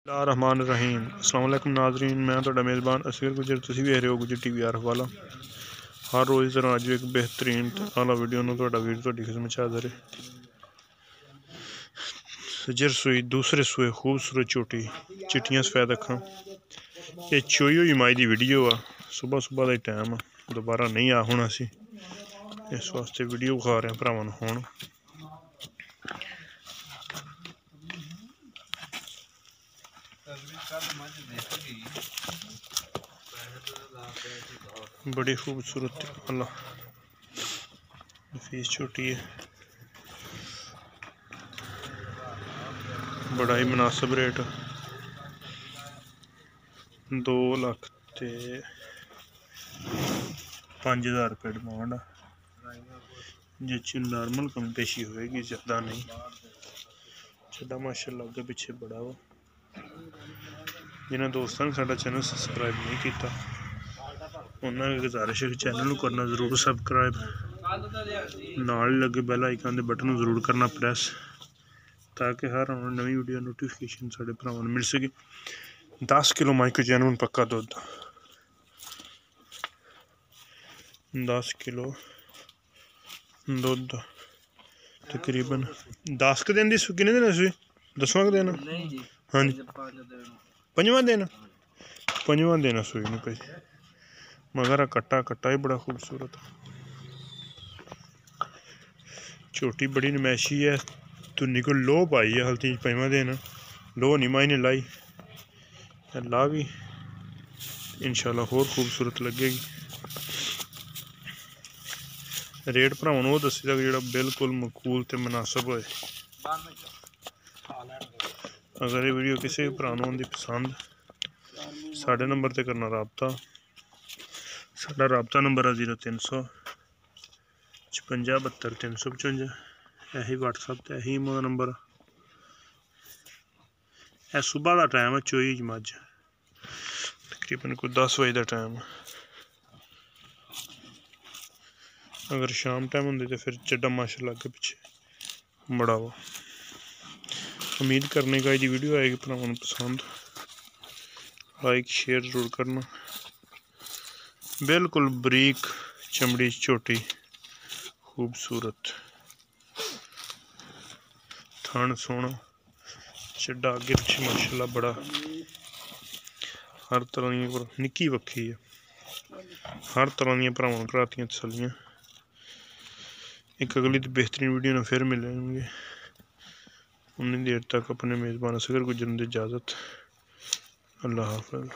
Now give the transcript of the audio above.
रहमान रहीम अस्सलाम वालेकुम नाजरीन, मैं तो मेज़बान असगर गुजर, तुम वेख रहे हो गुजर टीवी आर वाला। हर रोज़ तरह अज एक बेहतरीन आला वीडियो वीर खिदमत च हाज़र है। सजर सूई दूसरे सूए खूबसूरत चोटी चिट्टियां सफेद अखां। ये चोई हुई माई की वीडियो आ, सुबह सुबह का टाइम आ, दोबारा नहीं आ होना सी, इस वास्ते वीडियो विखा रहे हैं भरावां नूं। हुण बड़ी खूबसूरत अल्लाह नफीस छोटी है, बड़ा ही मुनासिब रेट 2,05,000 रुपये डिमांड है, जिस नॉर्मल कम पेशी होएगी, ज़्यादा नहीं। चड्डा माशाअल्लाह अगे पिछे बड़ा वा। जिन्होंने दोस्तों ने साडा चैनल सबसक्राइब नहीं किया, उन्होंने गुजारिश है कि चैनल को करना जरूर सबसक्राइब, नाल लगे बैल आइकन के बटन जरूर करना प्रेस, ताकि हर नवी वीडियो नोटिफिकेशन साढ़े भरावां नूं मिल सके। 10 किलो माइक जैनुअन पक्का दुध, 10 किलो दुध तकरीबन 10 के दिन की किन्ने दिन सूई 10वां दिन? हाँ जी, 5वां दिन, 5वां दिन सूई नहीं पई, मगर कट्टा ही बड़ा खूबसूरत, छोटी बड़ी नमैशी है। तुन्नी को लो पाई है हल्ती 5वां दिन, लो नहीं माई ने लाई, ला भी इंशाल्लाह होर खूबसूरत लगेगी। रेट भरावां नूं दस्सी दा जेह्ड़ा बिल्कुल मकूल ते मुनासिब होए। अगर ये वीडियो किसी भी भरा नूं आंदी पसंद, साढ़े नंबर ते करना राबता। साडा राबता नंबर है 0300 56 72 355। यही व्हाट्सएप ते यही ईमो दा नंबर। है सुबह का टाइम है, चोई मझ तकरीबन कोई 10 बजे का टाइम है। अगर शाम टाइम होंगे तो फिर चड्डा माशाअल्लाह अगे पिछे बड़ा वा। उम्मीद करने का ये वीडियो आएगी भरावां नूं पसंद, लाइक शेयर जरूर करना। बिल्कुल बरीक चमड़ी छोटी खूबसूरत, थन सोहना, चड्डा अगे पिछे माशाअल्लाह बड़ा, हर तरह दी निक्की बक्खी है, हर तरह दी भरावां घरातियां तसल्लियां। एक अगली तो बेहतरीन वीडियो में फिर मिलेंगे, उन्नी देर तक अपने मेज़बान असगर गुजर दी इजाज़त। अल्लाह हाफ़िज़।